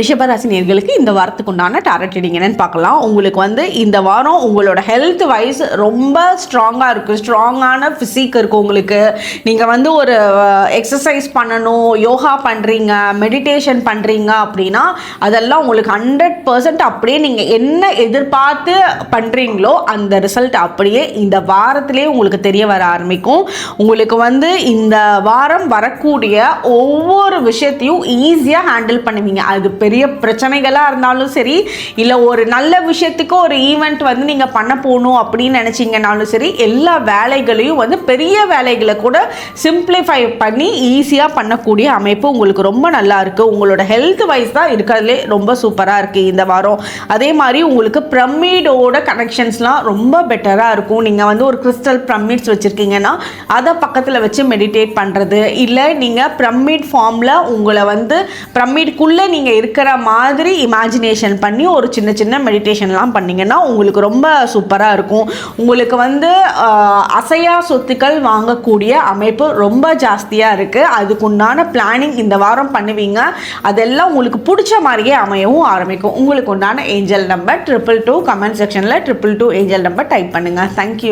ரிஷபராசி நேயர்களுக்கு இந்த வாரத்துக்கு உண்டான டாரட் ரீடிங் என்னன்னு பார்க்கலாம். உங்களுக்கு வந்து இந்த வாரம் உங்களோட ஹெல்த் வைஸ் ரொம்ப ஸ்ட்ராங்காக இருக்குது. ஸ்ட்ராங்கான ஃபிசிக் இருக்குது உங்களுக்கு. நீங்கள் வந்து ஒரு எக்ஸசைஸ் பண்ணணும், யோகா பண்ணுறீங்க, மெடிடேஷன் பண்ணுறீங்க அப்படின்னா அதெல்லாம் உங்களுக்கு 100% அப்படியே நீங்கள் என்ன எதிர்பார்த்து பண்ணுறீங்களோ அந்த ரிசல்ட் அப்படியே இந்த வாரத்திலே உங்களுக்கு தெரிய வர ஆரம்பிக்கும். உங்களுக்கு வந்து இந்த வாரம் வரக்கூடிய ஒவ்வொரு விஷயத்தையும் ஈஸியாக ஹேண்டில் பண்ணுவீங்க. அது பெரிய பிரச்சனைகளாக இருந்தாலும் சரி, இல்லை ஒரு நல்ல விஷயத்துக்கு ஒரு ஈவெண்ட் வந்து நீங்கள் பண்ண போகணும் அப்படின்னு நினச்சிங்கனாலும் சரி, எல்லா வேலைகளையும் வந்து பெரிய வேலைகளை கூட சிம்பிளிஃபை பண்ணி ஈஸியாக பண்ணக்கூடிய அமைப்பு உங்களுக்கு ரொம்ப நல்லா இருக்குது. உங்களோட ஹெல்த் வைஸ் தான் இருக்கிறதுலே ரொம்ப சூப்பராக இருக்குது இந்த வாரம். அதே மாதிரி உங்களுக்கு பிரமிடோட கனெக்ஷன்ஸ்லாம் ரொம்ப பெட்டராக இருக்கும். நீங்கள் வந்து ஒரு கிறிஸ்டல் பிரமிட்ஸ் வச்சுருக்கீங்கன்னா அதை பக்கத்தில் வச்சு மெடிடேட் பண்ணுறது, இல்லை நீங்கள் பிரமிட் ஃபார்மில் உங்களை வந்து பிரமிட்குள்ளே நீங்கள் இருக்கிற மாதிரி இமேஜினேஷன் பண்ணி ஒரு சின்ன சின்ன மெடிடேஷன்லாம் பண்ணிங்கன்னா உங்களுக்கு ரொம்ப சூப்பராக இருக்கும். உங்களுக்கு வந்து அசையா சொத்துக்கள் வாங்கக்கூடிய அமைப்பு ரொம்ப ஜாஸ்தியாக இருக்குது. அதுக்குண்டான பிளானிங் இந்த வாரம் பண்ணுவீங்க. அதெல்லாம் உங்களுக்கு பிடிச்ச மாதிரியே அமையவும் ஆரம்பிக்கும். உங்களுக்கு உண்டான ஏஞ்சல் நம்பர் 222. கமெண்ட் செக்ஷனில் 222 ஏஞ்சல் நம்பர் டைப் பண்ணுங்கள். தேங்க்யூ.